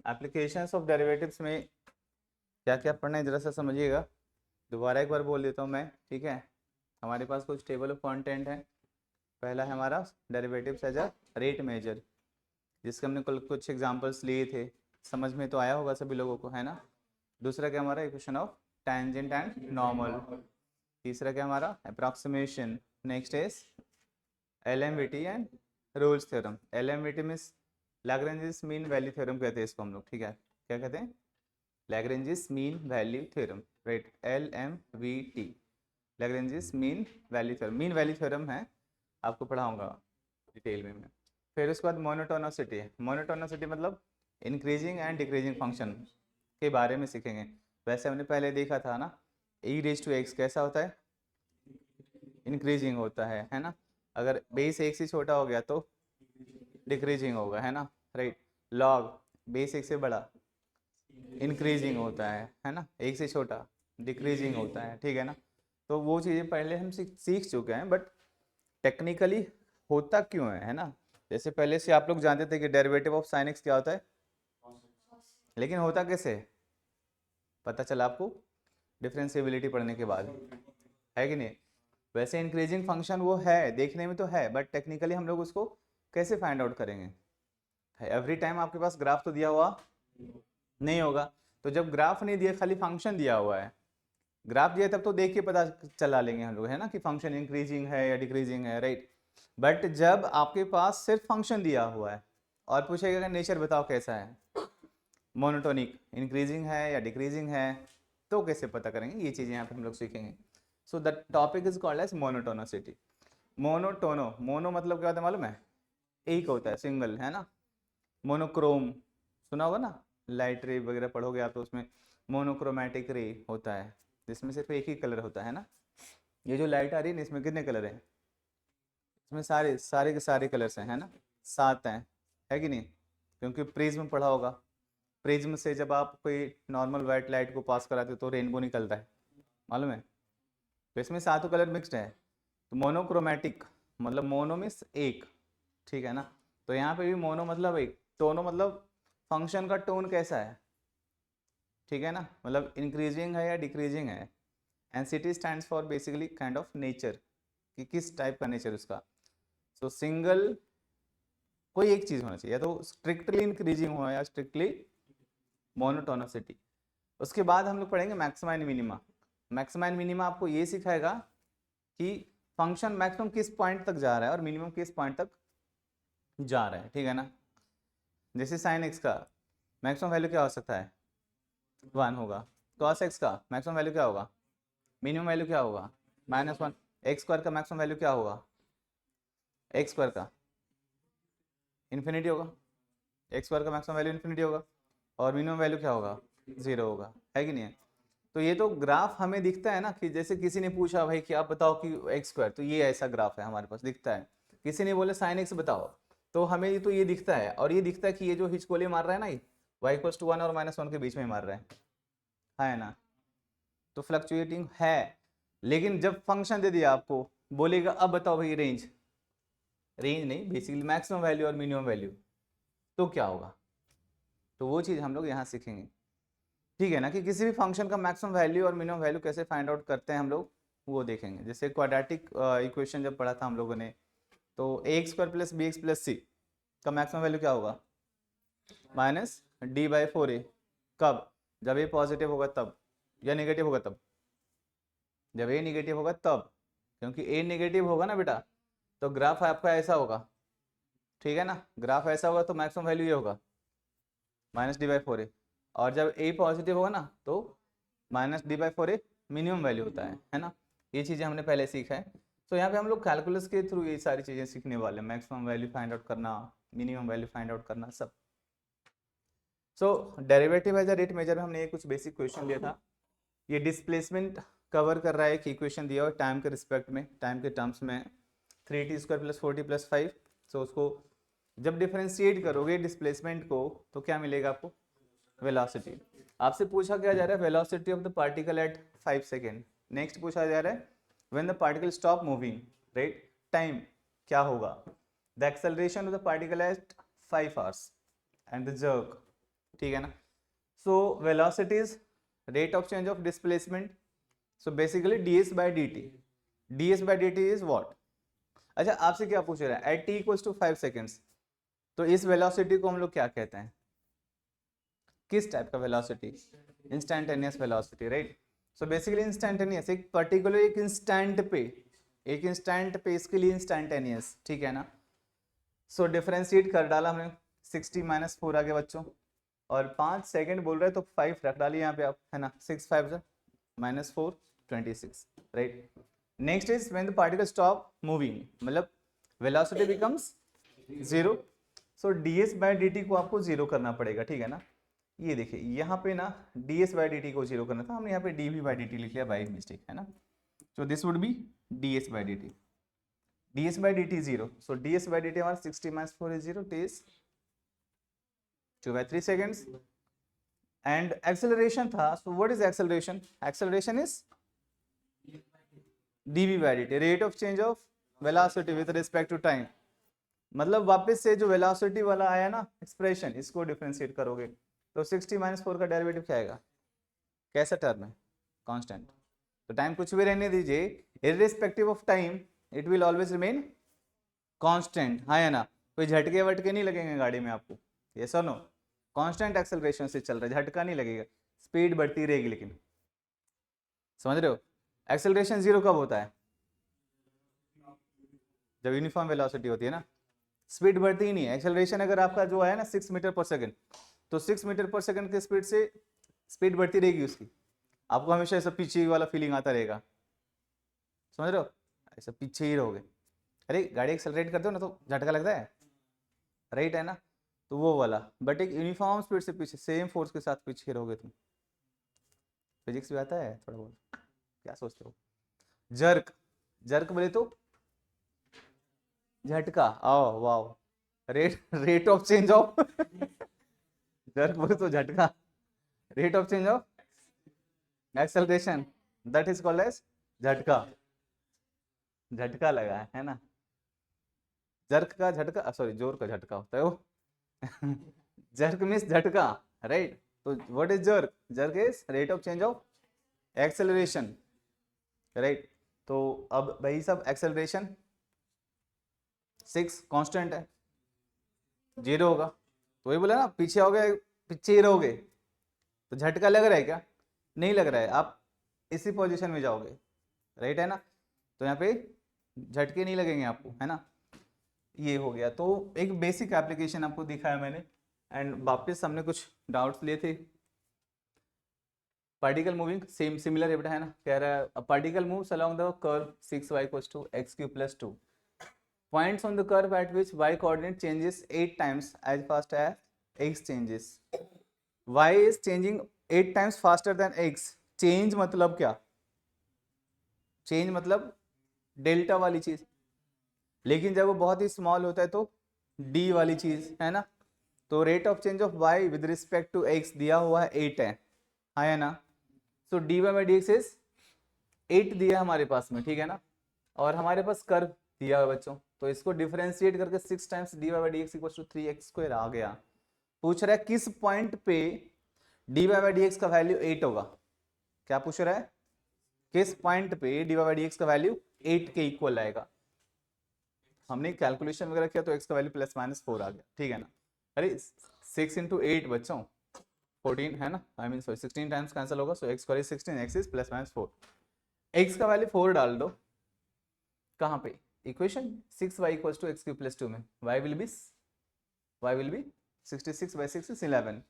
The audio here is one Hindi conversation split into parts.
एप्लीकेशंस ऑफ डेरिवेटिव्स में क्या क्या पढ़ना है जरा सा समझिएगा। दोबारा एक बार बोल देता हूँ मैं, ठीक है। हमारे पास कुछ टेबल ऑफ कंटेंट है। पहला है हमारा derivatives as a rate measure, जिसके हमने कल कुछ एग्जांपल्स लिए थे, समझ में तो आया होगा सभी लोगों को, है ना। दूसरा क्या हमारा equation of tangent and normal. तीसरा क्या हमारा approximation. Next is LMVT and Rolle's theorem. LMVT means Lagrange's mean value theorem कहते हैं इसको हम लोग, ठीक है। क्या कहते हैं? Lagrange's mean value theorem, right. LMVT Lagrange's mean value theorem, mean value theorem है, आपको पढ़ाऊंगा डिटेल में मैं। फिर उसके बाद मोनोटोनोसिटी है। मोनोटोनोसिटी मतलब इंक्रीजिंग एंड डिक्रीजिंग फंक्शन के बारे में सीखेंगे। वैसे हमने पहले देखा था ना, e⁻x कैसा होता है? इंक्रीजिंग होता है ना। अगर बेस एक से छोटा हो गया तो डिक्रीजिंग होगा, है ना, राइट। लॉग बेस एक से बड़ा इंक्रीजिंग होता है ना, एक से छोटा डिक्रीजिंग होता है, ठीक है ना। तो वो चीज़ें पहले हम सीख चुके हैं, बट टेक्निकली होता क्यों है ना। जैसे पहले से आप लोग जानते थे कि डेरिवेटिव ऑफ साइन एक्स क्या होता है, लेकिन होता कैसे है? पता चला आपको डिफरेंशिएबिलिटी पढ़ने के बाद, है कि नहीं। वैसे इंक्रीजिंग फंक्शन वो है, देखने में तो है, बट टेक्निकली हम लोग उसको कैसे फाइंड आउट करेंगे? एवरी टाइम आपके पास ग्राफ तो दिया हुआ नहीं होगा। तो जब ग्राफ नहीं दिया, खाली फंक्शन दिया हुआ है, ग्राफ दिया तब तो देख के पता चला लेंगे हम लोग, है ना, कि फंक्शन इंक्रीजिंग है या डिक्रीजिंग है, राइट। बट जब आपके पास सिर्फ फंक्शन दिया हुआ है और पूछेगा कि नेचर बताओ कैसा है, मोनोटोनिक इंक्रीजिंग है या डिक्रीजिंग है, तो कैसे पता करेंगे? ये चीज़ें यहाँ पे हम लोग सीखेंगे। So the topic is called as monotonicity. Mono मतलब क्या होता है मालूम है? एक होता है, सिंगल, है ना। मोनोक्रोम सुना होगा ना, लाइट रे वगैरह पढ़ोगे आप तो उसमें मोनोक्रोमैटिक रे होता है, जिसमें सिर्फ एक ही कलर होता है ना। ये जो लाइट आ रही है ना, इसमें कितने कलर हैं? इसमें सारे सारे के सारे कलर्स हैं, है ना, 7 हैं, है कि नहीं। क्योंकि प्रिज्म पढ़ा होगा, प्रिज्म से जब आप कोई नॉर्मल वाइट लाइट को पास कराते हो तो रेनबो निकलता है, मालूम है। तो इसमें सातों कलर मिक्सड है। तो मोनोक्रोमैटिक मतलब मोनो मीन्स एक, ठीक है ना। तो यहाँ पे भी मोनो मतलब एक, टोनो मतलब फंक्शन का टोन कैसा है, ठीक है ना, मतलब इंक्रीजिंग है या डिक्रीजिंग है। And city stands for basically kind of nature, कि किस टाइप का नेचर उसका। सो सिंगल कोई एक चीज़ होना चाहिए, या तो स्ट्रिक्टली इंक्रीजिंग हो या स्ट्रिक्टली मोनोटोनोसिटी। उसके बाद हम लोग पढ़ेंगे maxima and minima. Maxima and minima आपको ये सिखाएगा कि फंक्शन मैक्सिमम किस पॉइंट तक जा रहा है और मिनिमम किस पॉइंट तक जा रहा है, ठीक है ना। जैसे साइन एक्स का मैक्सिमम वैल्यू क्या हो सकता है? 1 होगा। कॉस एक्स का मैक्सिमम वैल्यू क्या होगा? मिनिमम वैल्यू क्या होगा? -1। एक्स स्क्वायर का मैक्सिमम वैल्यू क्या होगा? एक्स स्क्वायर का इन्फिनिटी होगा। एक्स स्क्वायर का मैक्सिमम वैल्यू इन्फिनिटी होगा, और मिनिमम वैल्यू क्या होगा? 0 होगा, है कि नहीं है। तो ये तो ग्राफ हमें दिखता है ना, कि जैसे किसी ने पूछा भाई कि आप बताओ कि एक्स स्क्वायर, तो ये ऐसा ग्राफ है हमारे पास दिखता है। किसी ने बोले साइन एक्स बताओ, तो हमें तो ये दिखता है, और ये दिखता है कि ये जो हिचकोले मार रहा है ना, ये y=1 और -1 के बीच में मार रहा है ना। तो फ्लक्चुएटिंग है, लेकिन जब फंक्शन दे दिया आपको, बोलेगा अब बताओ भाई रेंज, रेंज नहीं, बेसिकली मैक्सिमम वैल्यू और मिनिमम वैल्यू, तो क्या होगा? तो वो चीज़ हम लोग यहाँ सीखेंगे, ठीक है ना, कि किसी भी फंक्शन का मैक्सिमम वैल्यू और मिनिमम वैल्यू कैसे फाइंड आउट करते हैं हम लोग, वो देखेंगे। जैसे क्वाड्रेटिक इक्वेशन जब पढ़ा था हम लोगों ने, तो a² + bx + c का मैक्सिमम वैल्यू क्या होगा? -d/4a। कब? जब a पॉजिटिव होगा तब, या नेगेटिव होगा तब? जब a नेगेटिव होगा तब, क्योंकि a नेगेटिव होगा ना बेटा, तो ग्राफ आपका ऐसा होगा, ठीक है ना। ग्राफ ऐसा होगा तो मैक्सिमम वैल्यू ये होगा -d/4a, और जब a पॉजिटिव होगा ना तो -d/4a मिनिमम वैल्यू होता है ना। ये चीज़ें हमने पहले सीखा है। तो यहाँ पे हम लोग कैलकुलस के थ्रू ये सारी चीज़ें सीखने वाले हैं, मैक्सिमम वैल्यू फाइंड आउट करना, मिनिमम वैल्यू फाइंड आउट करना, सब। So derivative as a rate measure में हमने ये कुछ बेसिक क्वेश्चन लिया था। ये डिस्प्लेसमेंट कवर कर रहा है, एक इक्वेशन दिया हुआ टाइम के रिस्पेक्ट में, टाइम के टर्म्स में, 3t² + 4t + 5। सो उसको जब डिफरेंशिएट करोगे डिस्प्लेसमेंट को, तो क्या मिलेगा आपको? वेलोसिटी। आपसे पूछा क्या जा रहा है? Velocity of the particle at 5 second. Next पूछा जा रहा है when the particle stop moving, right, time क्या होगा? The acceleration of the particle at 5 hours and the jerk, ठीक है ना। So velocity is rate of change of displacement, so basically ds by dt, ds by dt is what. अच्छा आपसे क्या पूछ रहा है, at t equals to 5 seconds, तो इस वेलोसिटी को हम लोग क्या कहते हैं, किस टाइप का velocity, instantaneous velocity, right. So basically instantaneous एक पर्टिकुलर एक इंस्टेंट पे इसके लिए इंस्टैंटेनियस, ठीक है ना। सो डिफरेंशिएट कर डाला हमने, 60 माइनस 4 आगे बच्चों, और 5 सेकेंड बोल रहे हैं तो 5 रख डालिए यहाँ पे आप, है ना, 6 5 minus 4 26, right. Next is when the particle stop moving, मतलब velocity becomes 0, so ds by dt को आपको 0 करना पड़ेगा, ठीक है ना। ये देखिए यहाँ पे ना ds बाई dt को 0 करना था, हमने यहाँ पे dv बाई dt लिख लिया बाई मिस्टेक, है ना। So this would be ds by dt, ds by dt 0, so ds by dt हमारा 60 minus 4 is 0, ts 2 by 3 seconds, and acceleration था, so what is acceleration, acceleration is dv by dt, rate of change of velocity with respect to time। मतलब वापस से जो वेलोसिटी वाला आया ना एक्सप्रेशन, इसको डिफरेंशिएट करोगे तो 60 माइनस 4 का डेरिवेटिव क्या आएगा, कैसा टर्म है, कांस्टेंट। तो टाइम कुछ भी रहने दीजिए, irrespective of time it will always remain constant, हाँ या ना। कोई झटके वटके नहीं लगेंगे गाड़ी में आपको, यस और नो, कांस्टेंट एक्सेलरेशन से चल रहा है, झटका नहीं लगेगा, स्पीड बढ़ती रहेगी, लेकिन समझ रहे हो। एक्सेलरेशन 0 कब होता है, जब यूनिफॉर्म वेलोसिटी होती है ना, स्पीड बढ़ती ही नहीं है। एक्सेलरेशन अगर आपका जो है ना 6 मीटर पर सेकंड, तो 6 मीटर पर सेकंड की स्पीड से स्पीड बढ़ती रहेगी उसकी, आपको हमेशा ऐसा पीछे वाला फीलिंग आता रहेगा, समझ रहे हो, ऐसा पीछे ही रहोगे। अरे गाड़ी एक्सेलरेट करते हो ना तो झटका लगता है, राइट है ना, तो वो वाला। बट एक यूनिफॉर्म स्पीड से पीछे सेम फोर्स के साथ पीछे रहोगे तुम। फिजिक्स भी आता है थोड़ा बहुत, क्या सोचते हो। जर्क, जर्क बोले तो झटका, आओ wow, rate of change of jerk बोले तो झटका, rate of change of acceleration, that is called as झटका, झटका लगा है ना। जर्क का झटका, सॉरी जोर का झटका होता है वो जर्क मीन्स झटका, राइट। तो what is jerk, jerk is rate of change of acceleration, right. तो अब भाई सब एक्सेलरेशन 6 कांस्टेंट है, 0 होगा, तो वही बोला ना पीछे हो गए, पीछे ही रहोगे, तो झटका लग रहा है क्या, नहीं लग रहा है, आप इसी पोजीशन में जाओगे, राइट है ना। तो यहाँ पे झटके नहीं लगेंगे आपको, है ना। ये हो गया, तो एक बेसिक एप्लीकेशन आपको दिखाया मैंने, एंड वापस हमने कुछ डाउट्स लिए थे। पार्टिकल मूविंग सेम सिमिलर ये है ना, कह रहा है particle moves along the curve 6y = x³ + 2 points on the curve at which y coordinate changes 8 times as fast as x changes, y is changing 8 times faster than x। Change मतलब क्या, चेंज मतलब डेल्टा वाली चीज, लेकिन जब वो बहुत ही स्मॉल होता है तो d वाली चीज, है ना। तो rate of change of y with respect to x दिया हुआ है 8 है, हाँ है ना। So dy by dx is 8 दिया हमारे पास में, ठीक है ना, और हमारे पास कर्व दिया हुआ बच्चों, तो इसको डिफरेंशिएट करके 6 times dy by dx = 3x² आ गया। पूछ रहा है किस पॉइंट पे dy बाई dx का वैल्यू 8 होगा, क्या पूछ रहा है, किस पॉइंट पे dy बाई dx का वैल्यू 8 के इक्वल आएगा। हमने कैलकुलेशन वगैरह किया तो x का वैल्यू +-4 आ गया, ठीक है ना। अरे 6 × 8 बच्चों 14 है ना, I mean sorry 16 times cancel होगा, सो x = 16, x इज +-4, x का वैल्यू 4 डाल दो, कहाँ पे, इक्वेशन 6y = x³ + 2 में y will be 66 by 6 is 11,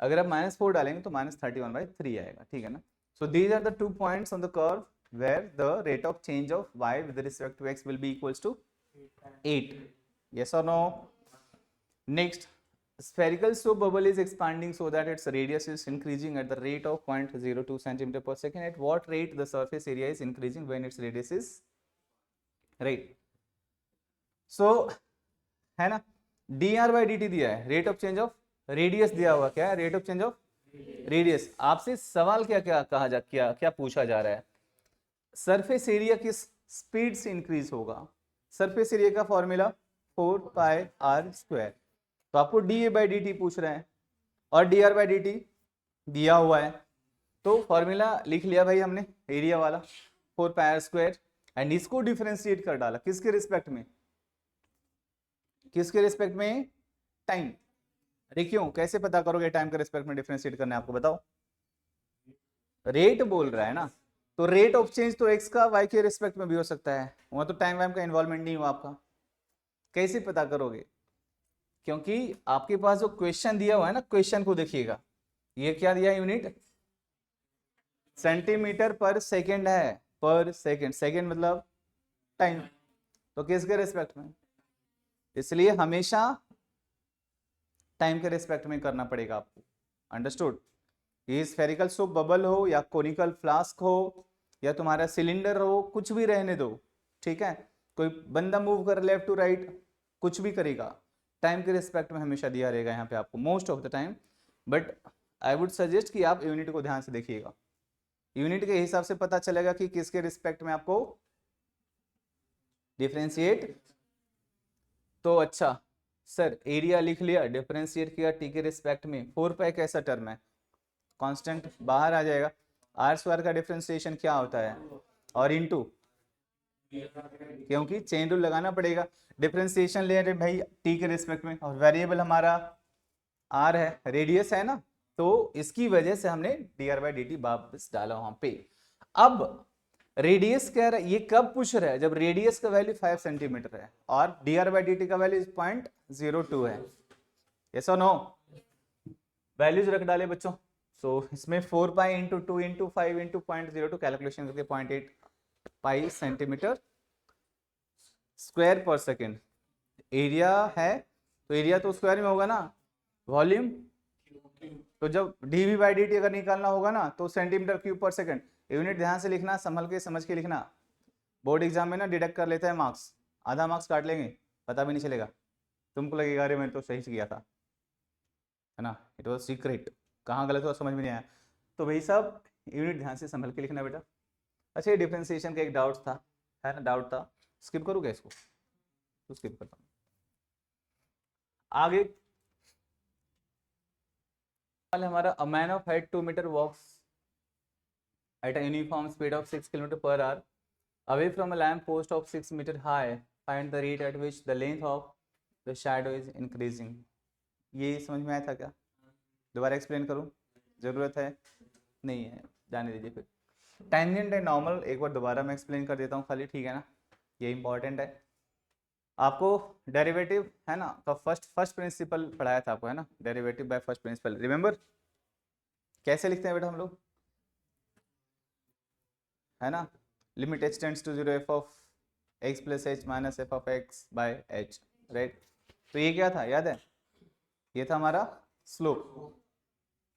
अगर आप -4 डालेंगे तो -31/3 आएगा, ठीक है ना। So these are the 2 points on the curve where the rate of change of y with respect to x will be equals to 8, yes or no। Next, spherical soap bubble is expanding so that its radius is increasing at the rate of 0.02 centimeter per second। At what rate the surface area is increasing when its radius is, right। so है ना, dr by dt दिया है, rate of change of radius दिया हुआ, क्या है, rate of change of radius. आपसे सवाल क्या क्या कहा जा, क्या पूछा जा रहा है, सरफेस एरिया किस स्पीड से इंक्रीज होगा। सरफेस एरिया का फॉर्मूला 4πr², तो आपको dA by dt पूछ रहे हैं, और D R by D T दिया हुआ है, तो फॉर्मूला लिख लिया भाई हमने एरिया वाला 4 पाई आर स्क्वायर, एंड इसको डिफरेंशिएट कर डाला किसके रिस्पेक्ट में, किसके रिस्पेक्ट में, टाइम। अरे क्यों, कैसे पता करोगे टाइम के रिस्पेक्ट में डिफरेंशिएट करना है आपको, बताओ। रेट बोल रहा है ना, तो रेट ऑफ चेंज तो एक्स का वाई के रिस्पेक्ट में भी हो सकता है, वहां तो टाइम वाइम का इन्वॉल्वमेंट नहीं हुआ आपका। कैसे पता करोगे, क्योंकि आपके पास जो क्वेश्चन दिया हुआ है ना, क्वेश्चन को देखिएगा, ये क्या दिया, यूनिट सेंटीमीटर पर सेकेंड है, पर सेकेंड, सेकेंड मतलब टाइम, तो किसके रिस्पेक्ट में, इसलिए हमेशा टाइम के रिस्पेक्ट में करना पड़ेगा आपको, अंडरस्टूड। ये स्फेरिकल सोप बबल हो या कोनिकल फ्लास्क हो या तुम्हारा सिलेंडर हो, कुछ भी रहने दो, ठीक है, कोई बंदा मूव कर लेफ्ट टू राइट, कुछ भी करेगा, टाइम के रिस्पेक्ट में हमेशा दिया रहेगा यहाँ पे आपको most of the time. But I would suggest कि आप यूनिट को ध्यान से देखिएगा, यूनिट के हिसाब से पता चलेगा कि किसके रिस्पेक्ट में आपको डिफरेंशिएट। तो अच्छा सर, एरिया लिख लिया, डिफरेंशिएट किया टी के रिस्पेक्ट में, 4 पाई कैसा टर्म है, कांस्टेंट बाहर आ जाएगा, आर स्क्वायर का डिफरेंशिएशन क्या होता है, और इनटू, क्योंकि चेन रूल लगाना पड़ेगा, डिफरेंशिएशन ले रहे भाई टी के रिस्पेक्ट में, और वेरिएबल हमारा आर है, रेडियस है ना, तो इसकी वजह से हमने D R by D T वापस डाला वहां पे। अब रेडियस कह रहा है, ये कब पूछ रहा है, जब रेडियस का वैल्यू 5 सेंटीमीटर है और D R by D T का वैल्यू 0.02 है, यस और नो, वैल्यूज रख डाले बच्चों। सो इसमें 4 pi into 2 into 5 into 0.02 calculation करके 0.8 पाई सेंटीमीटर स्क्वायर पर सेकेंड। एरिया है तो एरिया तो स्क्वायर में होगा ना, वॉल्यूम, तो जब डीवी बाई डी टी अगर निकालना होगा ना तो सेंटीमीटर क्यूब पर सेकंड। यूनिट ध्यान से लिखना, संभल के समझ के लिखना, बोर्ड एग्जाम में ना डिडक्ट कर लेता है मार्क्स, आधा मार्क्स काट लेंगे, पता भी नहीं चलेगा, तुमको लगेगा अरे मैंने तो सही से किया था, है ना, इट वॉज सीक्रेट, कहाँ गलत हुआ समझ में नहीं आया। तो भाई साहब यूनिट ध्यान से संभल के लिखना बेटा। अच्छा, ये डिफरेंशिएशन का एक डाउट था, है ना, डाउट था, स्किप करूँगा इसको, तो स्किप करता हूँ। आगे हमारा a man of height 2 meter walks at a uniform speed of 6 km per hour away from a lamp post of 6 meter high, find the rate at which the length of the shadow is increasing। ये समझ में आया था क्या, दोबारा एक्सप्लेन करूं, जरूरत है नहीं है, जाने दीजिए फिर। टेंजेंट एंड नॉर्मल एक बार दोबारा मैं एक्सप्लेन कर देता हूं खाली, ठीक है ना, ये इंपॉर्टेंट है। आपको डेरिवेटिव है ना, तो फर्स्ट प्रिंसिपल पढ़ाया था आपको, है ना, derivative by first principle, remember कैसे लिखते हैं बेटा हम लोग, है ना, limit h tends to 0 f of x plus H minus F of X by H, right. तो ये क्या था, याद है, ये था हमारा स्लोप,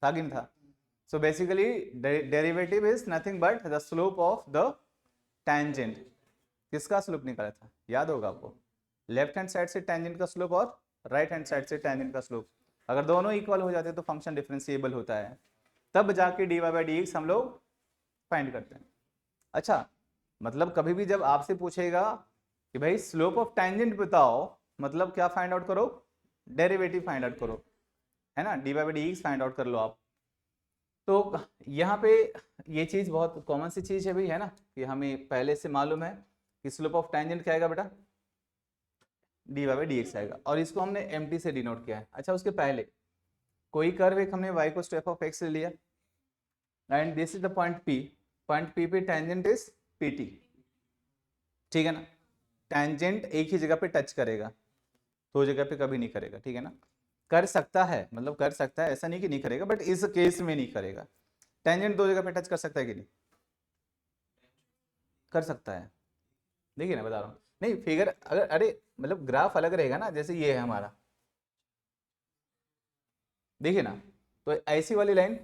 था कि नहीं था। So basically derivative is nothing but the slope of the tangent. किसका स्लोप निकाला था, याद होगा आपको, लेफ्ट हैंड साइड से टेंजेंट का स्लोप और राइट हैंड साइड से टेंजेंट का स्लोप, अगर दोनों इक्वल हो जाते तो फंक्शन डिफरेंशिएबल होता है, तब जाके D Y by D X हम लोग फाइंड करते हैं। अच्छा, मतलब कभी भी जब आपसे पूछेगा कि भाई स्लोप ऑफ टेंजेंट बताओ, मतलब क्या फाइंड आउट करो, डेरिवेटिव फाइंड आउट करो, है ना, D Y by D X find out कर लो आप। तो यहाँ पे ये चीज बहुत कॉमन सी चीज है भाई, है ना, कि हमें पहले से मालूम है कि स्लोप ऑफ टेंजेंट क्या आएगा बेटा, D Y by D X आएगा, और इसको हमने एम टी से डिनोट किया है। अच्छा, उसके पहले कोई कर्व एक हमने y को एफ ऑफ एक्स ले लिया, and this is the point P, point P पे टेंजेंट इज PT, ठीक है ना, टेंजेंट एक ही जगह पे टच करेगा, दो जगह पे कभी नहीं करेगा, ठीक है ना, कर सकता है, मतलब कर सकता है, ऐसा नहीं कि नहीं करेगा, बट इस केस में नहीं करेगा। टेंजेंट दो जगह पे टच कर सकता है कि नहीं, कर सकता है, देखिए ना बता रहा हूँ, नहीं फिगर अगर, अरे मतलब ग्राफ अलग रहेगा ना, जैसे ये है हमारा, देखिए ना, तो ऐसी वाली लाइन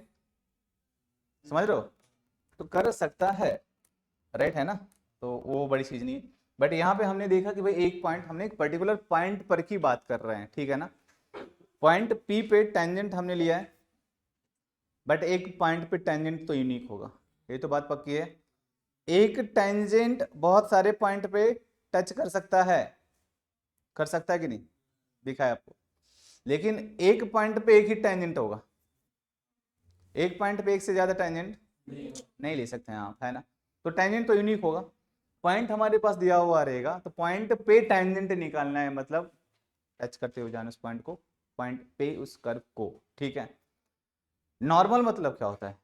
समझ रहे हो, तो कर सकता है, राइट, है ना, तो वो बड़ी चीज नहीं है। बट यहाँ पे हमने देखा कि भाई एक पॉइंट, हमने एक पर्टिकुलर पॉइंट पर की बात कर रहे हैं, ठीक है ना, पॉइंट P पे टेंजेंट हमने लिया है, बट एक पॉइंट पे टेंजेंट तो यूनिक होगा, ये तो बात पक्की है। एक टेंजेंट बहुत सारे पॉइंट पे टच कर सकता है कि नहीं, दिखा है आपको, लेकिन एक पॉइंट पे एक ही टेंजेंट होगा, एक पॉइंट पे एक से ज्यादा टेंजेंट नहीं ले सकते हैं आप, है ना। तो टेंजेंट तो यूनिक होगा, पॉइंट हमारे पास दिया हुआ रहेगा, तो पॉइंट पे टेंजेंट निकालना है, मतलब टच करते हुए जाना उस पॉइंट को, पॉइंट पे उस कर्व को, ठीक है। नॉर्मल मतलब क्या होता है,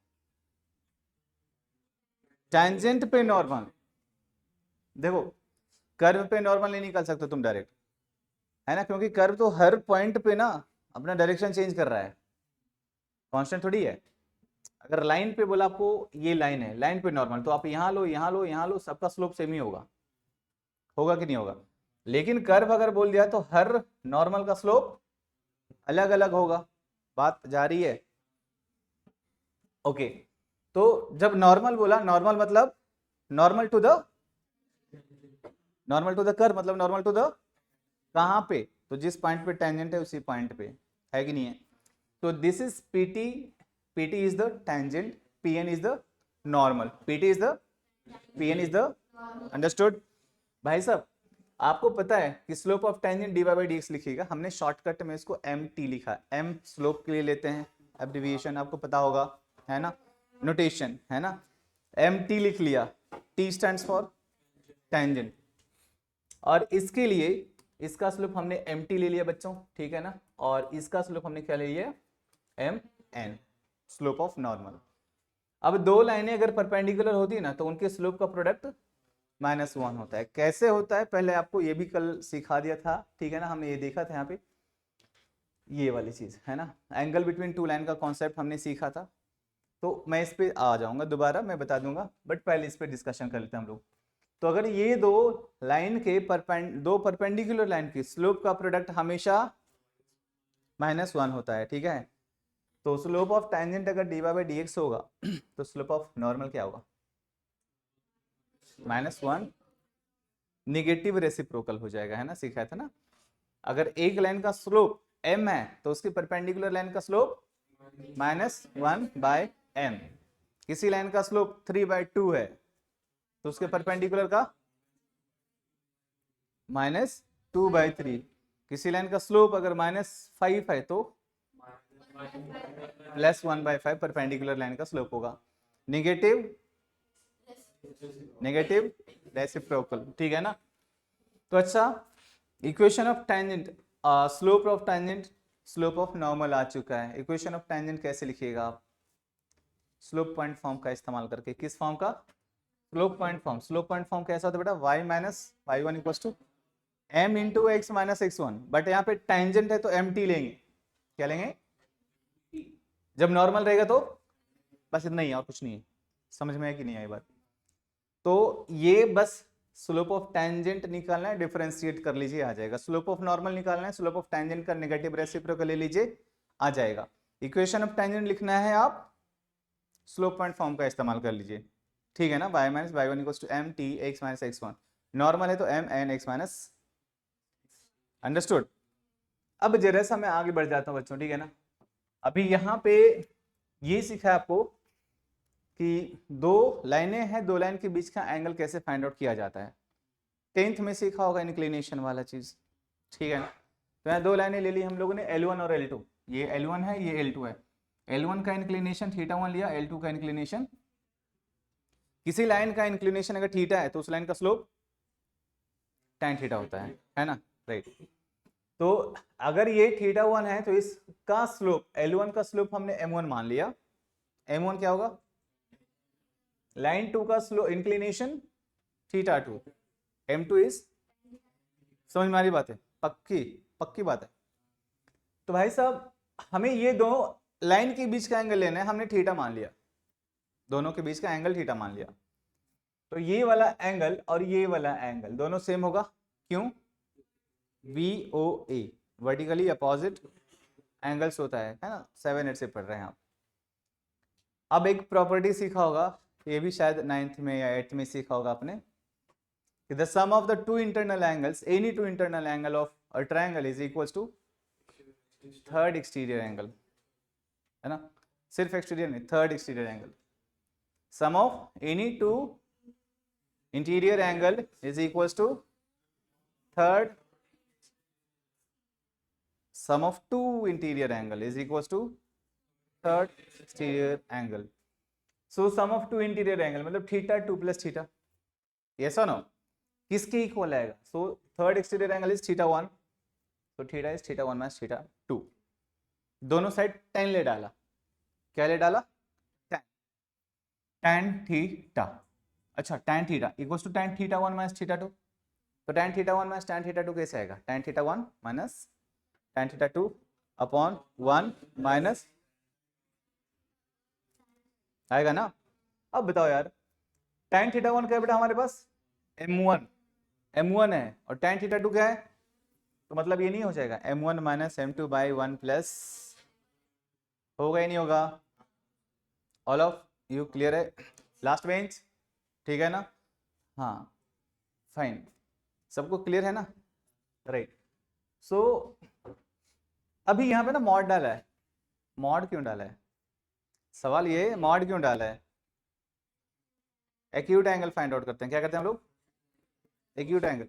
टेंजेंट पे नॉर्मल। देखो कर्व पे नॉर्मल नहीं निकाल सकते तुम डायरेक्ट, है ना, क्योंकि कर्व तो हर पॉइंट पे ना अपना डायरेक्शन चेंज कर रहा है, कांस्टेंट थोड़ी है। अगर लाइन पे बोला आपको ये लाइन है, लाइन पे नॉर्मल, तो आप यहाँ लो यहाँ लो यहाँ लो, सबका स्लोप सेम ही होगा, होगा कि नहीं होगा। लेकिन कर्व अगर बोल दिया तो हर नॉर्मल का स्लोप अलग अलग होगा, बात जा रही है। ओके, तो जब नॉर्मल बोला, नॉर्मल मतलब normal to the, normal to the curve मतलब नॉर्मल टू द कहां पे, तो जिस पॉइंट पे टेंजेंट है उसी पॉइंट पे, है कि नहीं है। तो this is PT, PT is the tangent, PN is the normal, PT is the, PN is the, understood. भाई साहब आपको पता है कि slope of tangent D Y by D X लिखिएगा, हमने शॉर्टकट में इसको एम टी लिखा, एम स्लोप के लिए लेते हैं, एब्रिविएशन आपको पता होगा, है ना, नोटेशन, है ना, एम टी लिख लिया, टी स्टैंड्स फॉर टेंजेंट, और इसके लिए इसका स्लोप हमने एम टी ले लिया बच्चों, ठीक है ना, और इसका स्लोप हमने क्या ले लिया, M N, slope of normal. अब दो लाइनें अगर परपेंडिकुलर होती है ना तो उनके स्लोप का प्रोडक्ट -1 होता है। कैसे होता है पहले आपको ये भी कल सिखा दिया था, ठीक है ना, हमने ये देखा था यहाँ पे, ये वाली चीज है ना, एंगल बिटवीन टू लाइन का कॉन्सेप्ट हमने सीखा था। तो मैं इस पे आ जाऊंगा दोबारा, मैं बता दूंगा, बट पहले इस पे डिस्कशन कर लेते हैं हम लोग। तो अगर ये दो लाइन के दो परपेंडिकुलर लाइन की स्लोप का प्रोडक्ट हमेशा -1 होता है, ठीक है। तो स्लोप ऑफ टेंजेंट अगर D Y by D X होगा तो स्लोप ऑफ नॉर्मल क्या होगा, -1, निगेटिव रेसिप्रोकल हो जाएगा, है ना, सीखा था ना। अगर एक लाइन का स्लोप m है तो उसकी परपेंडिकुलर लाइन का स्लोप -1/m, किसी लाइन का स्लोप 3/2 है तो उसके परपेंडिकुलर का -2/3, किसी लाइन का स्लोप अगर -5 है तो +1/5 परपेंडिकुलर लाइन का स्लोप होगा, नेगेटिव, नेगेटिव रेसिप्रोकल, ठीक है ना। तो अच्छा, equation of tangent, slope of tangent, slope of normal आ चुका है। इक्वेशन ऑफ टेंजेंट कैसे लिखिएगा आप, स्लोप पॉइंट फॉर्म का इस्तेमाल करके, किस फॉर्म का, slope point form. Slope point form कैसा होता है बेटा, y minus y1 equal to m into X minus x1, but यहाँ पे टेंजेंट है तो mt लेंगे, क्या लेंगे, जब नॉर्मल रहेगा तो बस इतना ही है और कुछ नहीं है, समझ में है कि नहीं आई बात। तो ये बस स्लोप ऑफ टेंजेंट निकालना है, डिफरेंशिएट कर लीजिए आ जाएगा। स्लोप ऑफ नॉर्मल निकालना है, स्लोप ऑफ टेंजेंट का नेगेटिव रेसिप्रोकल ले लीजिए आ जाएगा। इक्वेशन ऑफ टेंजेंट लिखना है आप स्लोप पॉइंट फॉर्म का इस्तेमाल कर लीजिए, ठीक है ना, y minus y1 equal to m t x minus x1, normal है तो m n x minus, understood. अब जरा सा मैं आगे बढ़ जाता हूं बच्चों, ठीक है ना। अभी यहाँ पे ये सीखा है आपको कि दो लाइनें हैं, दो लाइन के बीच का एंगल कैसे फाइंड आउट किया जाता है, 10th में सीखा होगा इंक्लिनेशन वाला चीज, ठीक है ना। तो यहाँ दो लाइनें ले ली हम लोगों ने, L1 और L2, ये L1 है ये L2 है, L1 का इंक्लिनेशन θ1 लिया, L2 का इंक्लिनेशन, किसी लाइन का इंक्लिनेशन अगर थीटा है तो उस लाइन का स्लोप tan थीटा होता है ना, राइट। तो अगर ये θ1 है तो इसका स्लोप L1 का स्लोप हमने m1 मान लिया, m1 क्या होगा, लाइन 2 का स्लो इंक्लिनेशन θ2, m2 इज, समझ में आ रही बात है, पक्की पक्की बात है। तो भाई साहब हमें ये दो लाइन के बीच का एंगल लेना है, हमने थीटा मान लिया, दोनों के बीच का एंगल थीटा मान लिया, तो ये वाला एंगल और ये वाला एंगल दोनों सेम होगा, क्यों, VOA वर्टिकली अपोजिट एंगल्स होता है ना, 7-8 से पढ़ रहे हैं आप। अब एक प्रॉपर्टी सीखा होगा, ये भी शायद 9th में या 8th में सीखा होगा आपने, कि the sum of the two internal angles, any two internal angle of a triangle is equals to third exterior angle, है ना, सिर्फ एक्सटीरियर नहीं, third exterior angle, sum of any two interior angle is equals to third, sum of two interior angle is equals to third exterior angle. So sum of two interior angle मतलब थीटा 2 प्लस थीटा, यस और नो, किसके इक्वल आएगा? So third exterior angle is theta 1, तो theta is theta 1 minus theta 2। दोनों साइड टेन ले डाला, क्या ले डाला? tan theta. अच्छा tan theta equals to tan theta 1 minus theta 2, तो tan theta 1 minus tan theta 2 कैसे आएगा? tan theta 1 minus tan theta 2 upon 1 minus, आएगा ना? अब बताओ यार, tan थीटा 1 क्या है बेटा हमारे पास? m1 है, और tan थीटा 2 क्या है? तो मतलब ये नहीं हो जाएगा m1 minus m2 by 1 plus, होगा ही नहीं होगा? ऑल ऑफ यू क्लियर है? लास्ट बेंच, ठीक है ना? हाँ फाइन, सबको क्लियर है ना? राइट। सो अभी यहाँ पे ना मॉड डाला है, मॉड क्यों डाला है? सवाल ये है मॉड क्यों डाला है? एक्यूट एंगल फाइंड आउट करते हैं, क्या करते हैं हम लोग? Acute angle,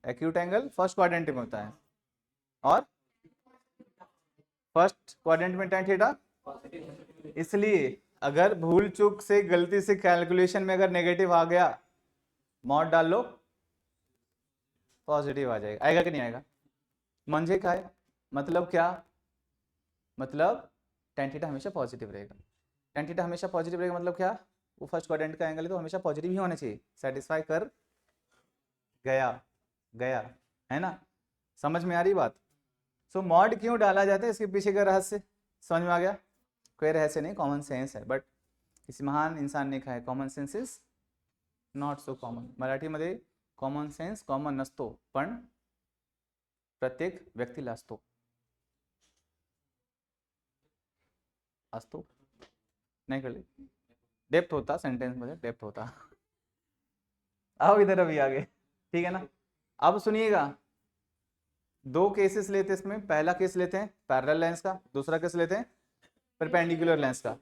acute angle first quadrant में होता है, और फर्स्ट क्वाड्रेंट में tan थीटा, इसलिए अगर भूल चूक से गलती से कैलकुलेशन में अगर नेगेटिव आ गया, मॉड डाल लो, पॉजिटिव आ जाएगा। आएगा कि नहीं आएगा? मंझे का है मतलब क्या? मतलब tan थीटा हमेशा पॉजिटिव रहेगा। tan थीटा हमेशा पॉजिटिव रहेगा मतलब क्या? वो फर्स्ट क्वाड्रेंट का एंगल है तो हमेशा पॉजिटिव ही होना चाहिए। सेटिस्फाई कर गया, गया है ना? समझ में आ रही बात? सो मॉड क्यों डाला जाता है, इसके पीछे का रहस्य समझ में आ गया? कोई रहस्य नहीं, कॉमन सेंस है, बट किसी महान इंसान ने कहा है common sense is not so common. मराठीमध्ये कॉमन सेन्स कॉमन नसतो, पण प्रत्येक व्यक्तीला असतो, असतो नाही कळले? डेप्थ होता सेंटेंस मध्ये, डेप्थ होता। आओ इधर अभी आगे, ठीक है ना? अब सुनिएगा, दो केसेस लेते हैं इसमें। पहला केस लेते हैं पैरेलल लेंस का, दूसरा केस लेते हैं परपेंडिकुलर लेंस का।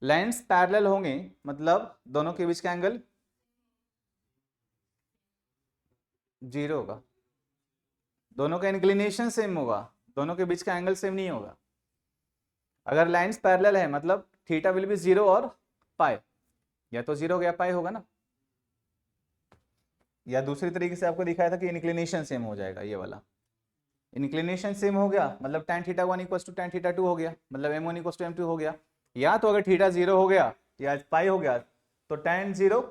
लेंस पैरेलल होंगे मतलब दोनों के बीच का एंगल 0 होगा, दोनों का इंक्लिनेशन सेम होगा, दोनों के बीच का एंगल सेम नहीं होगा। अगर लाइंस पैरेलल है मतलब थीटा विल बी 0 और पाई, या तो 0 या पाई होगा ना, या दूसरी तरीके से आपको दिखाया था कि इंक्लिनेशन सेम हो जाएगा, ये वाला इंक्लिनेशन सेम हो गया मतलब tan theta 1 equals to tan theta 2 हो गया, मतलब m1 इक्वल्स टू m2 हो गया। या तो अगर थीटा 0 हो गया या पाई हो गया तो tan 0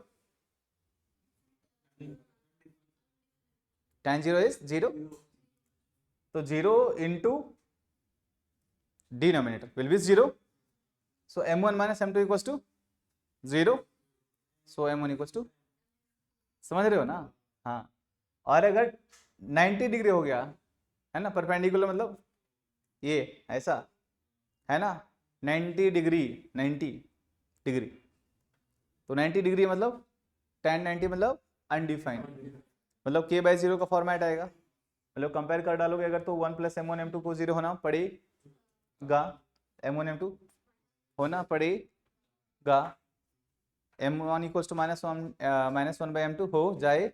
इज 0, तो 0 into denominator will be 0, so m1 minus m2 equals to 0, so m1 equals to, समझ रहे हो ना? हाँ, और अगर 90 डिग्री हो गया है ना, परपेंडिकुलर मतलब ये ऐसा है ना, 90 डिग्री, 90 डिग्री, तो 90 डिग्री मतलब tan 90 मतलब अनडिफाइंड, मतलब k बाई 0 का फॉर्मेट आएगा, मतलब कंपेयर कर डालोगे अगर तो 1 प्लस m1 m2 को 0 होना पड़ेगा, m1 m2 होना पड़ेगा, m1 equals to minus one by m2 हो जाए,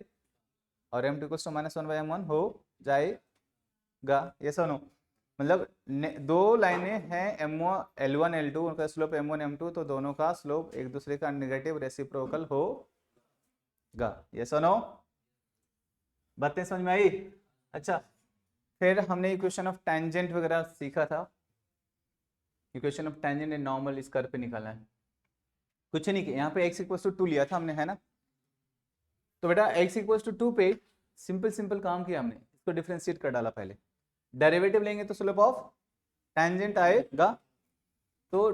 और m2 equals to minus one by m1 हो जाएगा, ये सुनो, मतलब दो लाइनें हैं m1 L1 L2, उनका स्लोप m1 m2, तो दोनों का स्लोप एक दूसरे का नेगेटिव रेसिप्रोकल होगा, ये सुनो, बातें समझ में आई? अच्छा, फिर हमने इक्वेशन ऑफ टेंजेंट वगैरह सीखा था, equation of tangent and normal इस कर्व पे निकालना है, कुछ नहीं किया, यहाँ पे x इक्वल्स टू 2 लिया था हमने, है ना? तो बेटा x इक्वल्स टू 2 पे सिंपल काम किया हमने, इसको डिफरेंशिएट कर डाला पहले, डेरिवेटिव लेंगे तो स्लोप ऑफ टेंजेंट आएगा, तो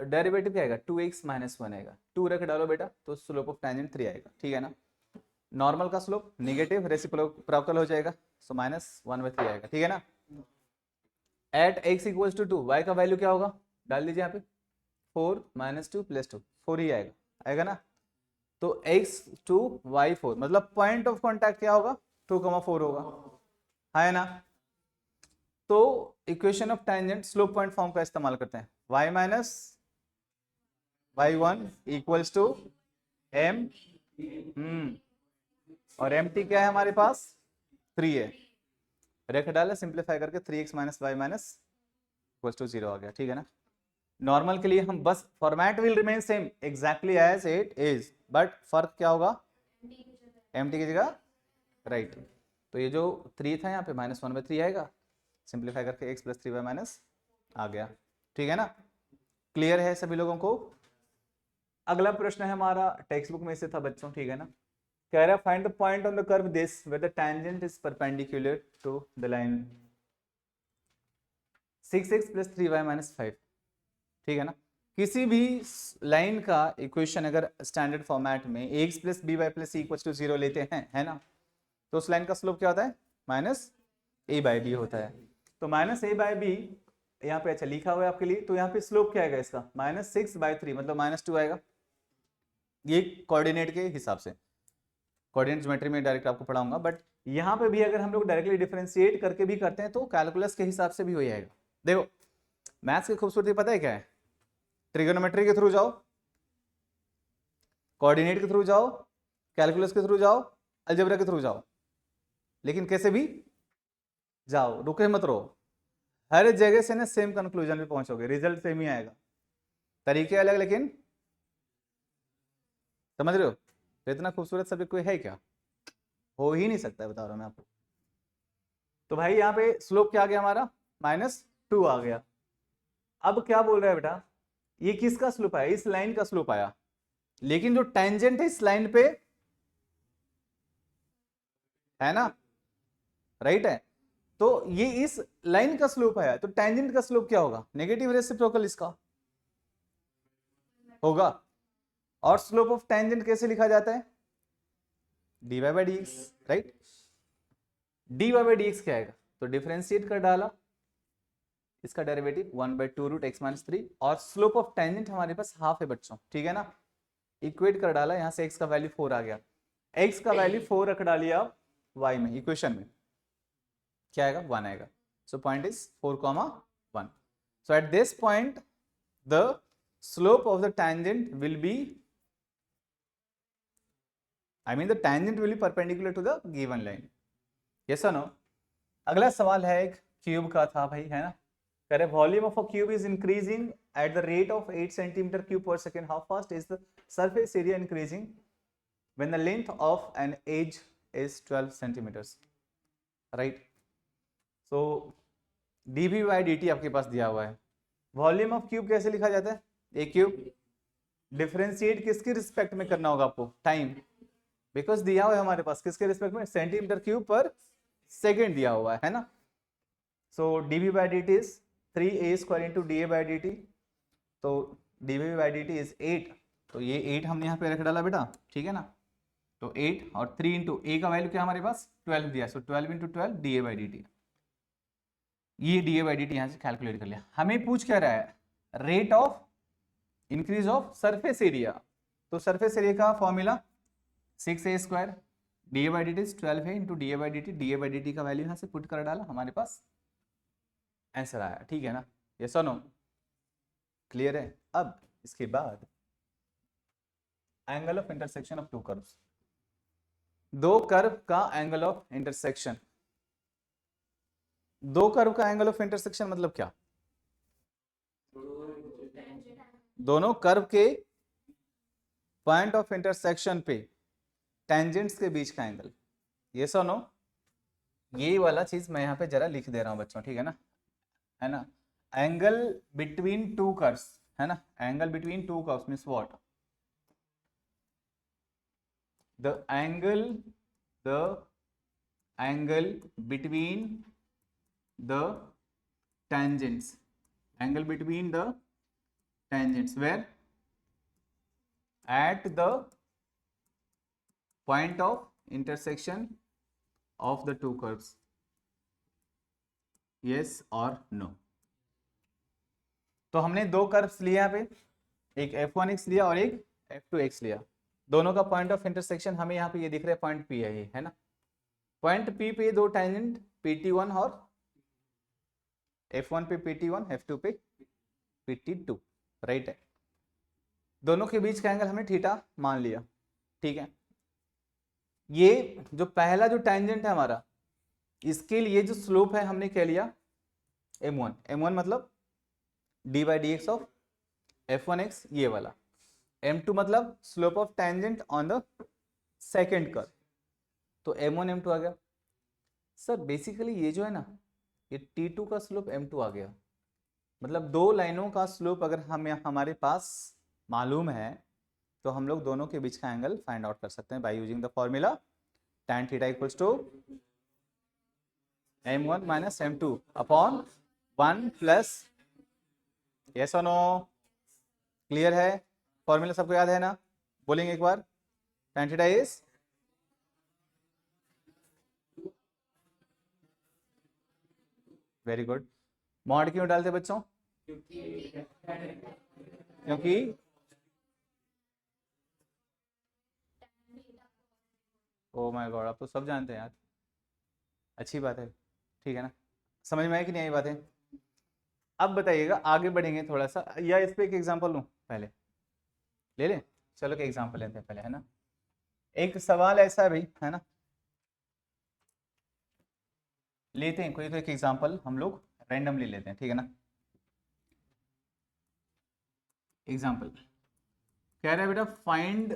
डेरिवेटिव क्या आएगा? 2x माइनस 1 आएगा, 2 रख डालो बेटा तो स्लोप ऑफ टेंजेंट 3 आएगा, ठीक है ना? नॉर्मल का स्लोप नेगेटिव रेसिप्रोकल हो जाएगा, सो माइनस 1/3 आएगा, ठीक है ना? At x equals to 2, y का वैल्यू क्या होगा? डाल दीजिए यहाँ पे, 4 माइनस 2 प्लस 2, 4 ही आएगा, आएगा ना? तो x 2 y 4, मतलब पॉइंट ऑफ कॉन्टैक्ट क्या होगा? 2,4 होगा, है ना? तो equation of tangent slope point form का इस्तेमाल करते हैं, y minus y1 equals to m, और mt क्या है हमारे पास? 3 है, रख डाला, सिंप्लीफाई करके 3x minus y minus equal to 0 आ गया, ठीक है ना। नॉर्मल के लिए हम बस format will remain same exactly as it is, but फर्क क्या होगा, एम टी की जगह राइट। तो ये जो 3 था यहाँ पे -1/3 आएगा, सिंप्लीफाई करके x + 3y माइनस आ गया, ठीक है ना। क्लियर है सभी लोगों को। अगला प्रश्न है हमारा, टेक्स्ट बुक में से था बच्चों, ठीक है ना। कह रहा है find the point on the curve this where the tangent is perpendicular to the line 6x + 3y - 5, ठीक है ना। किसी भी लाइन का इक्वेशन अगर स्टैंडर्ड फॉर्मेट में ax + by + c = 0 लेते हैं, है ना, तो उस लाइन का स्लोप क्या होता है, -a/b होता है। तो -a/b यहाँ पे अच्छा लिखा हुआ है आपके लिए, तो यहाँ पे स्लोप क्या आएगा इसका, -6/3 मतलब -2 आएगा, ये कोऑर्डिनेट के हिसाब से। कोऑर्डिनेट ज्योमेट्री में डायरेक्ट आपको पढ़ाऊंगा, बट यहाँ पे भी अगर हम लोग डायरेक्टली डिफरेंशिएट करके भी करते हैं तो कैलकुलस के हिसाब से भी हो जाएगा। देखो मैथ्स की खूबसूरती पता है क्या है, ट्रिगोनोमेट्री के थ्रू जाओ, कोऑर्डिनेट के थ्रू जाओ, कैलकुलस के थ्रू जाओ, अलजेब्रा के थ्रू जाओ, लेकिन कैसे भी जाओ, रुके मत रहो, हर जगह से ना सेम कंक्लूजन पे पहुंचोगे, रिजल्ट सेम ही आएगा, तरीके अलग लेकिन समझ रहे हो। तो इतना खूबसूरत सब्जेक्ट कोई है क्या, हो ही नहीं सकता है, बता रहा हूं मैं आपको। तो भाई यहाँ पे स्लोप क्या आ गया हमारा, -2 आ गया। अब क्या बोल रहा है बेटा, ये किसका स्लोप आया, इस लाइन का स्लोप आया, लेकिन जो टेंजेंट है इस लाइन पे, है ना, राइट है, तो ये इस लाइन का स्लोप आया, तो टेंजेंट का स्लोप क्या होगा, नेगेटिव रेसिप्रोकल इसका होगा। और स्लोप ऑफ टेंजेंट कैसे लिखा जाता है, dy/dx, राइट। dy/dx क्या आएगा, तो डिफरेंशिएट कर डाला, इसका डेरिवेटिव 1/2√x-3, और स्लोप ऑफ टेंजेंट हमारे पास हाफ है बच्चों, ठीक है ना। इक्वेट कर डाला, यहां से x का वैल्यू 4 आ गया, x का वैल्यू 4 रख डालिए आप y में, इक्वेशन में क्या आएगा, 1 आएगा। So point is 4,1। So at this point the slope of the tangent will be, I mean the tangent will be perpendicular to the given line. Yes or no? अगला सवाल है एक क्यूब का था भाई, है ना। कह रहे volume of a cube is increasing at the rate of 8 centimetre cube per second, how fast is the surface area increasing when the length of an edge is 12 centimetres, right. So dv/dt आपके पास दिया हुआ है। वॉल्यूम ऑफ क्यूब कैसे लिखा जाता है, ए क्यूब, डिफरेंशिएट किसके रिस्पेक्ट में करना होगा आपको, टाइम, बिकॉज दिया हुआ है हमारे पास किसके रिस्पेक्ट में, सेंटीमीटर क्यूब पर सेकेंड दिया हुआ है ना। सो dv/dt इज 3a² × dA/dt, तो dv/dt इज 8, तो ये 8 हमने यहाँ पे रख डाला बेटा, ठीक है ना। तो 8 और 3 × a का वैल्यू क्या हमारे पास 12 दिया, सो 12 × 12 dA/dt, ये dA/dt यहाँ से कैलकुलेट कर लिया। हमें पूछ क्या रहा है, rate of increase of surface area, तो सरफेस एरिया का फॉर्मूला 6a² dA/dt इज 12 है इंटू dA/dt, dA/dt का वैल्यू यहाँ से पुट कर डाला, हमारे पास आंसर आया, ठीक है ना। यस और नो, क्लियर है। अब इसके बाद angle of intersection of to curves, दो कर्व का एंगल ऑफ इंटरसेक्शन, दो कर्व का एंगल ऑफ इंटरसेक्शन मतलब क्या, दोनों कर्व के पॉइंट ऑफ इंटरसेक्शन पे टेंजेंट्स के बीच का एंगल, यस और नो। ये वाला चीज मैं यहाँ पे जरा लिख दे रहा हूं बच्चों, ठीक है ना, एंगल बिटवीन टू कर्व्स, है ना, angle between two curves means what, the angle between the tangents, angle between the tangents where at the point of intersection of the two curves, yes or no। तो हमने दो कर्व्स लिए यहाँ पे, एक f1x लिया और एक f2x लिया, दोनों का पॉइंट ऑफ इंटरसेक्शन हमें यहाँ पे ये दिख रहा है, पॉइंट P है ये, है ना। पॉइंट P पे दो टेंजेंट PT1 और F1 पे PT1, F2 पे PT2, राइट है। दोनों के बीच का एंगल हमने थीटा मान लिया, ठीक है। ये जो पहला जो टेंजेंट है हमारा, इसके लिए जो स्लोप है हमने क्या लिया, m1 मतलब D by D x of f1x, ये वाला। m2 मतलब slope of tangent on the second curve, तो m1 m2 आ गया। सर बेसिकली ये जो है ना, ये t2 का स्लोप m2 आ गया, मतलब दो लाइनों का स्लोप अगर हमें हमारे पास मालूम है तो हम लोग दोनों के बीच का एंगल फाइंड आउट कर सकते हैं by using the formula tan theta equals to m1 minus m2 upon 1 plus, yes और नो, क्लियर है? फॉर्मूला सबको याद है ना? बोलेंगे एक बार, tan theta is very good. Mod क्यों डालते बच्चों? क्योंकि ओ माय गॉड, आप तो सब जानते हैं यार, अच्छी बात है, ठीक है ना? समझ में आई कि नहीं आई बातें? अब बताइएगा, आगे बढ़ेंगे थोड़ा सा, या इस पे एक एग्जांपल लूं पहले, ले लें? चलो कि एग्जांपल लेते हैं पहले, है ना? एक सवाल ऐसा है भाई, है ना, लेते हैं कोई तो एक एग्जांपल, हम लोग रैंडमली लेते हैं, ठीक है ना? एग्जांपल कह रहा है बेटा, find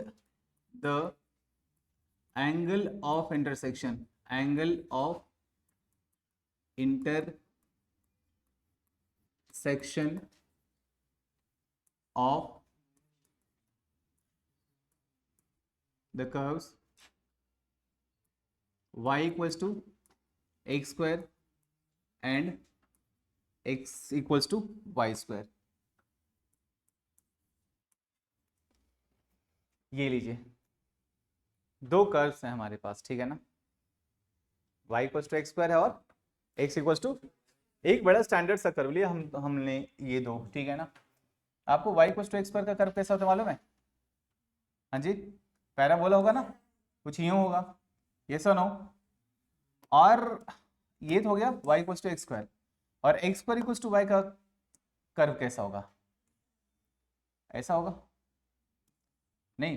the angle of intersection, angle of intersection of the curves y equals to x square and x equals to y square। ये लीजिए, दो कर्व्स हैं हमारे पास, ठीक है ना? y equals to x square है और x इक्वल्स टू, एक बड़ा स्टैंडर्ड सा कर्व लिया हमने ये दो, ठीक है ना? आपको y equals to x square का कर्व कैसा होता है मालूम है? हाँ जी, पैराबोला होगा ना, कुछ यूं होगा, ये सो नो। और ये तो हो गया y equals to x square, और x square equals to y का कर्व कैसा होगा? ऐसा होगा? नहीं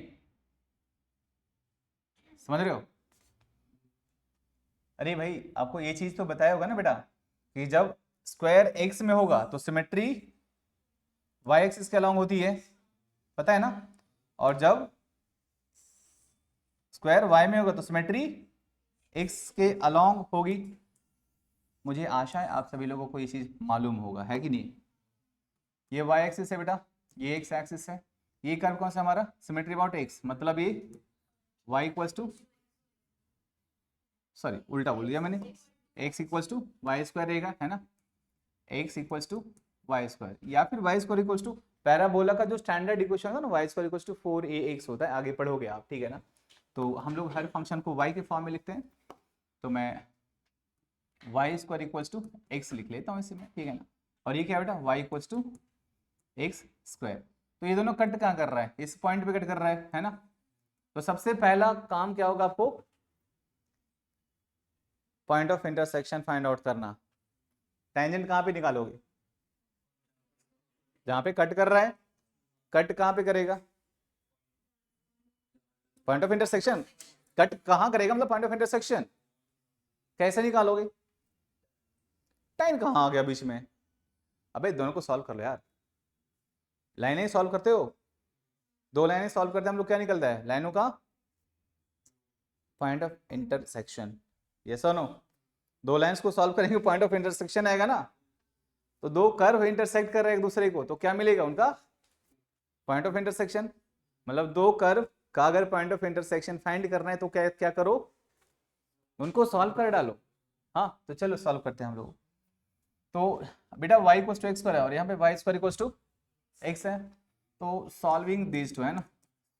समझ रहे हो? अरे भाई, आपको ये चीज तो बताया होगा ना बेटा, कि जब स्क्वायर एक्स में होगा तो सिमेट्री वाई एक्सिस के अलॉन्ग होती है, पता है ना? और जब स्क्वायर वाई में होगा तो सिमेट्री एक्स के अलॉन्ग होगी। मुझे आशा है आप सभी लोगों को ये चीज मालूम होगा, है कि नहीं? ये वाई एक्सिस है बेटा, ये एक्स एक्सिस है, ये कर्व कौन सा हमारा? सिमेट्री अबाउट एक्स, मतलब ये y इक्वल्स टू, सॉरी उल्टा बोल दिया मैंने, x equals to y square रहेगा, है ना? x equals to y square, या फिर y square equals to parabola का जो स्टैंडर्ड इक्वेशन है ना, Y square equals to 4ax होता है, आगे पढ़ोगे आप, ठीक है ना? तो हम लोग हर फंक्शन को y के फॉर्म में लिखते हैं, तो मैं y square equals to x लिख लेता हूँ इसी में, ठीक है ना? और ये क्या बेटा, y equals to x square. तो ये दोनों कट कहाँ कर रहा है? इस पॉइंट पे कट कर रहा है ना? तो सबसे पहला काम क्या होगा आपको? Point of intersection find out करना। टेंजेंट कहाँ पे निकालोगे? जहां पे कट कर रहा है। कट कहाँ पे करेगा? Point of intersection. कट कहाँ करेगा मतलब पॉइंट ऑफ इंटरसेक्शन? कैसे निकालोगे? टाइम कहाँ आ गया बीच में? अबे दोनों को सॉल्व कर लो यार, लाइनें सॉल्व करते हो, दो लाइनें सॉल्व करते हैं हम लोग, क्या निकलता है? लाइनों का पॉइंट ऑफ इंटरसेक्शन, यस और नो? दो लाइंस को सॉल्व करेंगे, पॉइंट ऑफ इंटरसेक्शन आएगा ना? तो दो कर्व इंटरसेक्ट कर रहे हैं एक दूसरे को, तो क्या मिलेगा उनका? Point of intersection. मतलब दो कर्व का अगर पॉइंट ऑफ इंटरसेक्शन फाइंड करना है तो क्या क्या करो? उनको सॉल्व कर डालो। हाँ तो चलो सॉल्व करते हैं हम लोग। तो बेटा y equals to x square है और यहाँ पे y square equals to x है, तो सॉल्विंग दीज टू, है ना?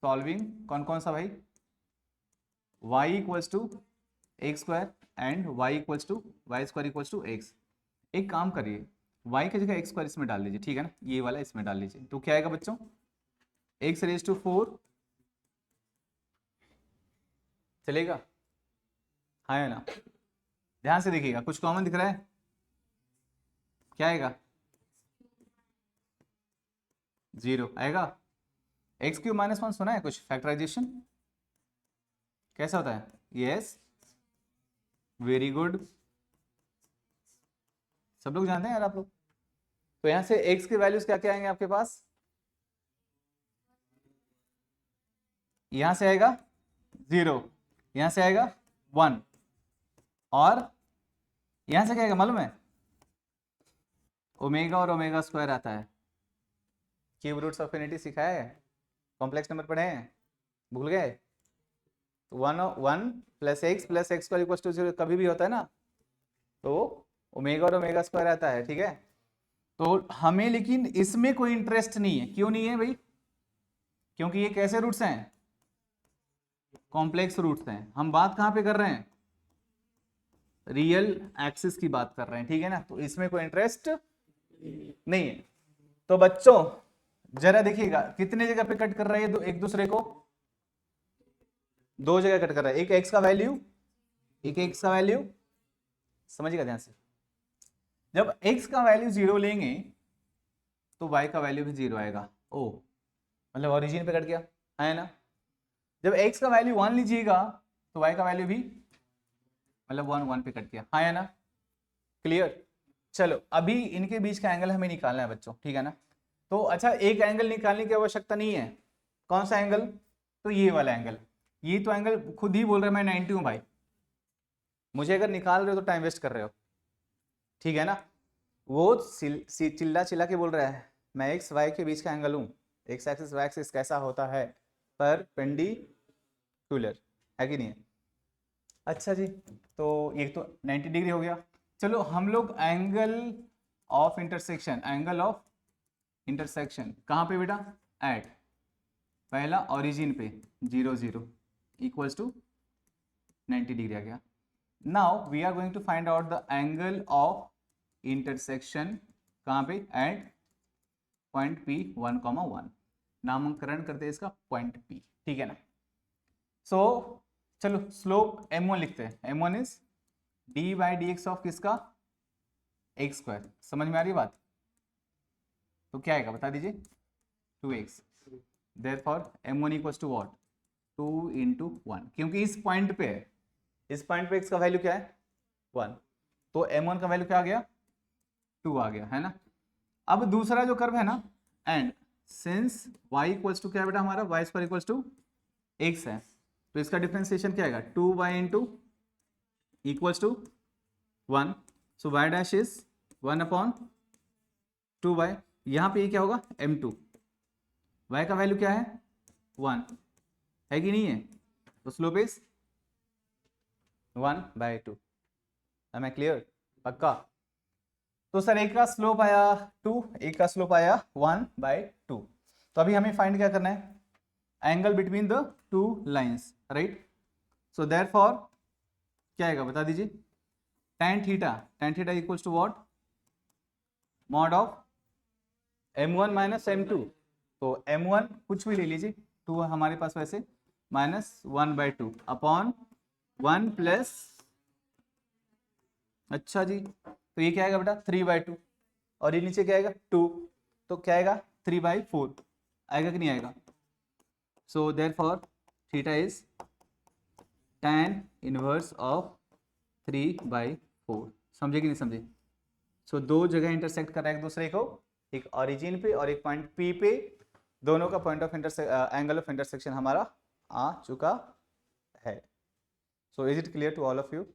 सॉल्विंग कौन कौन सा भाई? y equals to x square and y equals to y square equals to x. एक काम करिए, y की जगह एक्स स्क्वायर इसमें डाल लीजिए, ठीक है ना? ये वाला इसमें डाल लीजिए, तो क्या आएगा बच्चों? एक्स रेज टू 4 चलेगा? हाँ है ना? ध्यान से देखिएगा, कुछ कॉमन दिख रहा है? क्या आएगा? 0 आएगा। एक्स क्यूब माइनस 1 सुना है कुछ फैक्टराइजेशन? कैसा होता है? Yes, very good. सब लोग जानते हैं यार आप लोग। तो यहाँ से x की वैल्यूज क्या क्या आएंगे आपके पास, यहां से आएगा 0, यहां से आएगा 1, और यहां से क्या आएगा मालूम है, ओमेगा और ओमेगा स्क्वायर आता है। क्यूब रूट्स ऑफ इनफिनिटी सिखाया है, कॉम्प्लेक्स नंबर पढ़े हैं, भूल गए। 1 plus x square equal to 0 कभी भी होता है ना, तो ओमेगा और ओमेगा स्क्वायर आता है, ठीक है। तो हमें लेकिन इसमें कोई इंटरेस्ट नहीं है, क्यों नहीं है भाई, क्योंकि ये कैसे रूट्स हैं, कॉम्प्लेक्स रूट्स हैं। हम बात कहां पे कर रहे हैं, रियल एक्सिस की बात कर रहे हैं, ठीक है ना, तो इसमें कोई इंटरेस्ट नहीं है। तो बच्चों जरा देखिएगा कितने जगह पे कट कर रहा है एक दूसरे को, 2 जगह कट कर रहा है, एक एक्स का वैल्यू, एक एक्स का वैल्यू, समझिएगा ध्यान से। जब x का वैल्यू 0 लेंगे तो y का वैल्यू भी 0 आएगा। ओ मतलब ओरिजिन पे कट गया है ना। जब x का वैल्यू 1 लीजिएगा तो y का वैल्यू भी मतलब 1 पे कट गया, हाँ है ना, क्लियर। चलो अभी इनके बीच का एंगल हमें निकालना है बच्चों, ठीक है ना। तो अच्छा एक एंगल निकालने की आवश्यकता नहीं है, कौन सा एंगल, तो ये वाला एंगल। ये तो एंगल खुद ही बोल रहा है मैं 90 हूँ भाई, मुझे अगर निकाल रहे हो तो टाइम वेस्ट कर रहे हो, ठीक है ना। वो चिल्ला चिल्ला के बोल रहा है मैं एक्स वाई के बीच का एंगल हूँ, एक्स एक्सिस वाई एक्सिस कैसा होता है, परपेंडिकुलर, है कि नहीं है। अच्छा जी, तो ये तो 90 डिग्री हो गया। चलो हम लोग angle of intersection, angle of intersection कहाँ पे बेटा, एट पहला ओरिजिन पे 0 0 इक्वल्स टू 90 डिग्री आ गया। Now we are going to find out the angle of intersection कहाँ पे, एट पॉइंट P1, नामकरण करते हैं इसका पॉइंट P, ठीक है ना। सो चलो स्लोप m1 लिखते हैं, m1 इज d/dx ऑफ किसका, एक्स स्क्वायर, समझ में आ रही बात। तो क्या आएगा बता दीजिए, 2x, therefore m1 equals to what, 2 × 1, क्योंकि इस पॉइंट पे है, इस पॉइंट पे x का वैल्यू क्या है 1, तो m1 का वैल्यू क्या आ गया 2 आ गया, है ना। अब दूसरा जो कर्व है ना, and since y equals to क्या है बेटा हमारा, y square equals to x है, तो इसका डिफरेंशिएशन क्या आएगा 2y into equals to 1, so y dash is 1/2y। यहाँ पे ये क्या होगा m2, y का वैल्यू क्या है 1, है कि नहीं है, तो slope is 1/2। am I clear, पक्का। तो सर एक का स्लोप आया 2, एक का स्लोप आया 1/2। तो अभी हमें फाइंड क्या करना है, angle between the two lines, right. So therefore क्या आएगा बता दीजिए, tan theta equals to what, mod of m1 minus m2, तो m1 कुछ भी ले लीजिए, 2 हमारे पास वैसे, माइनस 1/2 अपॉन 1 प्लस, अच्छा जी, तो ये क्या आएगा बेटा 3/2, और ये नीचे क्या आएगा 2, तो क्या आएगा 3/4 आएगा कि नहीं आएगा। So therefore theta is tan inverse of 3/4, समझे कि नहीं समझे। सो दो जगह इंटरसेक्ट कर रहा है एक दूसरे को, एक ओरिजिन पे और एक पॉइंट P पे, दोनों का point of angle of intersection हमारा आ चुका है। So is it clear to all of you.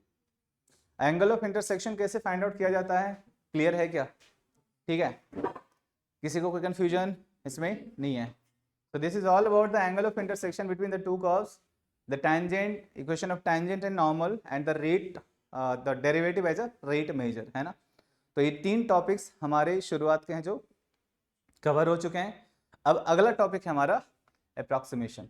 Angle of intersection कैसे फाइंड आउट किया जाता है, क्लियर है क्या, ठीक है, किसी को कोई कंफ्यूजन इसमें नहीं है। So this is all about the angle of intersection between the two curves, the tangent, equation of tangent and normal, and the rate, the derivative as a rate measure, है ना। तो ये 3 टॉपिक्स हमारे शुरुआत के हैं जो कवर हो चुके हैं। अब अगला टॉपिक है हमारा अप्रॉक्सीमेशन,